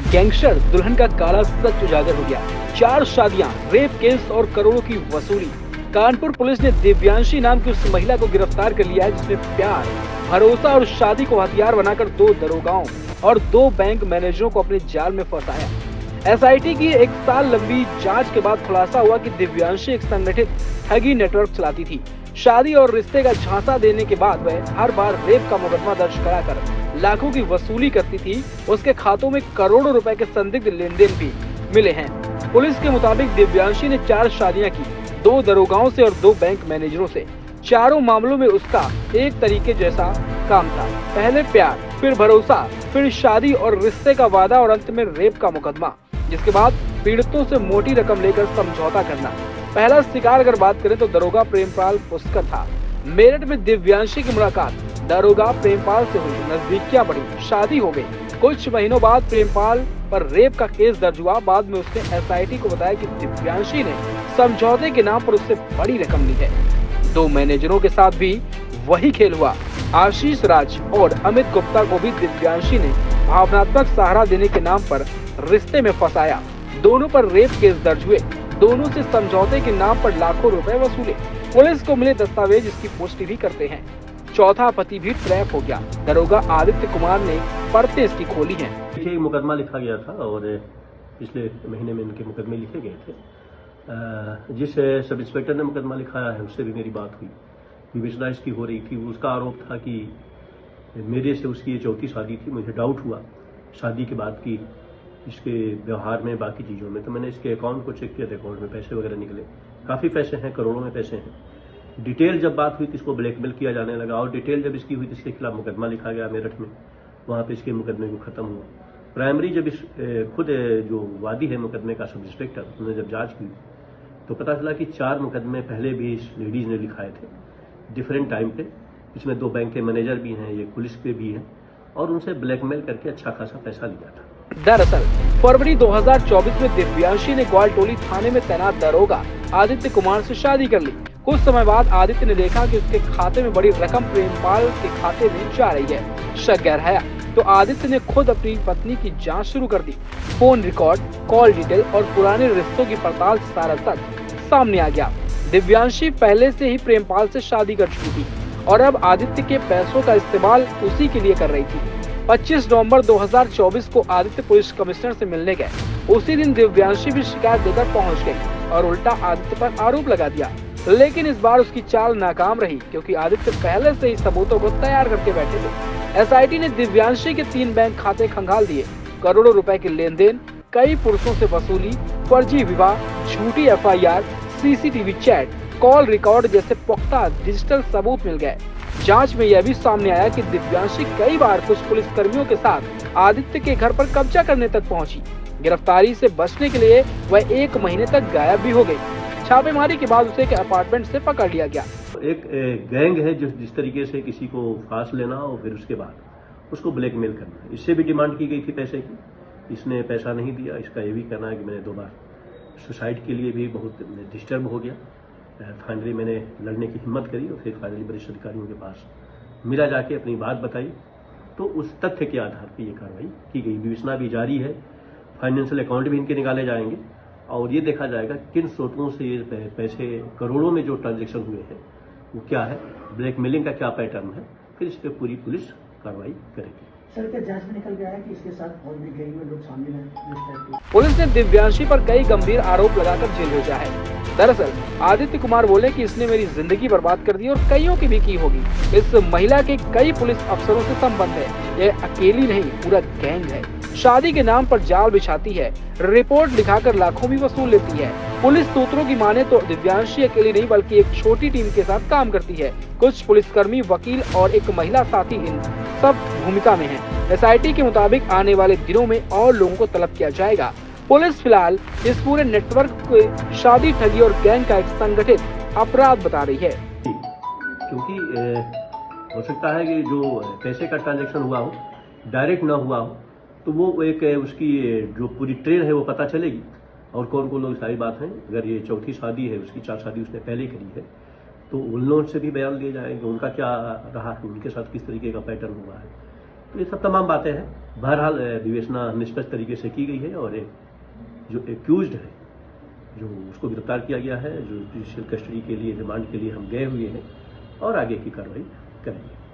Gangster दुल्हन का काला सच उजागर हो गया। 4 शादियां, रेप केस और करोड़ों की वसूली। कानपुर पुलिस ने दिव्यांशी नाम की उस महिला को गिरफ्तार कर लिया है जिसने प्यार, भरोसा और शादी को हथियार बनाकर 2 दरोगाओं और 2 बैंक मैनेजरों को अपने जाल में फंसाया। एसआईटी की 1 साल लंबी जांच के बाद खुलासा हुआ कि दिव्यांशी एक संगठित ठगी नेटवर्क चलाती थी। शादी और रिश्ते का झांसा देने के बाद वह हर बार रेप का मुकदमा दर्ज कराकर लाखों की वसूली करती थी। उसके खातों में करोड़ों रुपए के संदिग्ध लेन देन भी मिले हैं। पुलिस के मुताबिक दिव्यांशी ने 4 शादियां की, 2 दरोगाओं से और 2 बैंक मैनेजरों से। चारों मामलों में उसका एक तरीके जैसा काम था। पहले प्यार, फिर भरोसा, फिर शादी और रिश्ते का वादा और अंत में रेप का मुकदमा, जिसके बाद पीड़ितों से मोटी रकम लेकर समझौता करना। पहला शिकार अगर बात करें तो दरोगा प्रेमपाल पुष्कर था। मेरठ में दिव्यांशी की मुलाकात दरोगा प्रेमपाल से हुई, नजदीकियां बढ़ी, शादी हो गई। कुछ महीनों बाद प्रेमपाल पर रेप का केस दर्ज हुआ। बाद में उसने एसआईटी को बताया कि दिव्यांशी ने समझौते के नाम पर उससे बड़ी रकम ली है। 2 मैनेजरों के साथ भी वही खेल हुआ। आशीष राज और अमित गुप्ता को भी दिव्यांशी ने भावनात्मक सहारा देने के नाम पर रिश्ते में फंसाया। दोनों पर रेप केस दर्ज हुए। दोनों से समझौते के नाम पर लाखों रुपए वसूले। पुलिस को मिले दस्तावेज इसकी पुष्टि भी करते हैं। चौथा पति भी ट्रैप हो गया। दरोगा आदित्य कुमार ने परतें इसकी खोली हैं। देखिए, मुकदमा लिखा गया था और पिछले महीने में इनके मुकदमे लिखे गए थे। जिस सब इंस्पेक्टर ने मुकदमा लिखाया है उससे भी मेरी बात हुई, विवेचना इसकी हो रही थी। उसका आरोप था कि मेरे से उसकी ये 4थी शादी थी। मुझे डाउट हुआ शादी के बाद की इसके व्यवहार में, बाकी चीज़ों में। तो मैंने इसके अकाउंट को चेक किया तो अकाउंट में पैसे वगैरह निकले। काफ़ी पैसे हैं, करोड़ों में पैसे हैं। डिटेल जब बात हुई तो इसको ब्लैकमेल किया जाने लगा और डिटेल जब इसकी हुई तो इसके खिलाफ मुकदमा लिखा गया मेरठ में। वहाँ पे इसके मुकदमे को ख़त्म हुआ। प्राइमरी जब इस खुद जो वादी है मुकदमे का सब इंस्पेक्टर, उन्होंने जब जाँच की तो पता चला कि 4 मुकदमे पहले भी इस लेडीज़ ने लिखाए थे डिफरेंट टाइम पे। इसमें 2 बैंक के मैनेजर भी हैं, ये पुलिस के भी हैं और उनसे ब्लैकमेल करके अच्छा खासा पैसा लिया था। दरअसल फरवरी 2024 में दिव्यांशी ने ग्वालटोली थाने में तैनात दरोगा आदित्य कुमार से शादी कर ली। कुछ समय बाद आदित्य ने देखा कि उसके खाते में बड़ी रकम प्रेमपाल के खाते में जा रही है। शक गहराया तो आदित्य ने खुद अपनी पत्नी की जांच शुरू कर दी। फोन रिकॉर्ड, कॉल डिटेल और पुराने रिश्तों की पड़ताल से सारा सच सामने आ गया। दिव्यांशी पहले से ही प्रेमपाल से शादी कर चुकी थी और अब आदित्य के पैसों का इस्तेमाल उसी के लिए कर रही थी। 25 नवंबर 2024 को आदित्य पुलिस कमिश्नर से मिलने गए। उसी दिन दिव्यांशी भी शिकायत देकर पहुंच गई और उल्टा आदित्य पर आरोप लगा दिया। लेकिन इस बार उसकी चाल नाकाम रही क्योंकि आदित्य पहले से ही सबूतों को तैयार करके बैठे थे। एसआईटी ने दिव्यांशी के 3 बैंक खाते खंगाल दिए। करोड़ों रुपए के लेन देन, कई पुरुषों से वसूली, फर्जी विवाह, झूठी FIR, CCTV chat, call record जैसे पुख्ता डिजिटल सबूत मिल गए। जांच में यह भी सामने आया कि दिव्यांशी कई बार कुछ पुलिस कर्मियों के साथ आदित्य के घर पर कब्जा करने तक पहुंची। गिरफ्तारी से बचने के लिए वह 1 महीने तक गायब भी हो गई। छापेमारी के बाद उसे एक अपार्टमेंट से पकड़ लिया गया। एक गैंग है जो जिस तरीके से किसी को फांस लेना और फिर उसके बाद उसको ब्लैकमेल करना। इससे भी डिमांड की गई थी पैसे की, इसने पैसा नहीं दिया। इसका ये भी कहना है कि मैंने 2 बार सुसाइड के लिए भी बहुत डिस्टर्ब हो गया। फाइनली मैंने लड़ने की हिम्मत करी और फिर फाइनली वरिष्ठ अधिकारियों के पास मिला, जाके अपनी बात बताई तो उस तथ्य के आधार पर यह कार्रवाई की गई। विवेचना भी जारी है, फाइनेंशियल अकाउंट भी इनके निकाले जाएंगे और ये देखा जाएगा किन स्रोतों से ये पैसे, करोड़ों में जो ट्रांजेक्शन हुए हैं वो क्या है, ब्लैकमेलिंग का क्या पैटर्न है, फिर इस पर पूरी पुलिस कार्रवाई करेगी। सर, क्या जांच में निकल गया है कि इसके साथ और भी गैंग में लोग शामिल हैं? पुलिस ने दिव्यांशी पर कई गंभीर आरोप लगाकर जेल भेजा है। दरअसल आदित्य कुमार बोले कि इसने मेरी जिंदगी बर्बाद कर दी और कईयों की भी की होगी। इस महिला के कई पुलिस अफसरों से संबंध है। यह अकेली नहीं, पूरा गैंग है। शादी के नाम पर जाल बिछाती है, रिपोर्ट दिखाकर लाखों भी वसूल लेती है। पुलिस सूत्रों की माने तो दिव्यांशी अकेली नहीं बल्कि एक छोटी टीम के साथ काम करती है। कुछ पुलिसकर्मी, वकील और एक महिला साथी इन सब भूमिका में है। एसआईटी के मुताबिक आने वाले दिनों में और लोगों को तलब किया जाएगा। पुलिस फिलहाल इस पूरे नेटवर्क को शादी, ठगी और गैंग का एक संगठित अपराध बता रही है। क्योंकि हो सकता है कि जो पैसे का ट्रांजैक्शन हुआ हो, डायरेक्ट ना हुआ हो, तो वो एक उसकी जो पूरी ट्रेन है वो पता चलेगी और कौन कौन लोग, सारी बात है। अगर ये 4थी शादी है, उसकी 4 शादी उसने पहले करी है, तो उन लोगों से भी बयान लिए जाएंगे, उनका क्या रहा है, उनके साथ किस तरीके का पैटर्न हुआ है। तो ये सब तमाम बातें हैं बहरहाल विवेचना निष्पक्ष तरीके से की गई है और जो एक्यूज्ड है, जो उसको गिरफ्तार किया गया है, जो जुडिशियल कस्टडी के लिए, रिमांड के लिए हम गए हुए हैं और आगे की कार्रवाई करेंगे।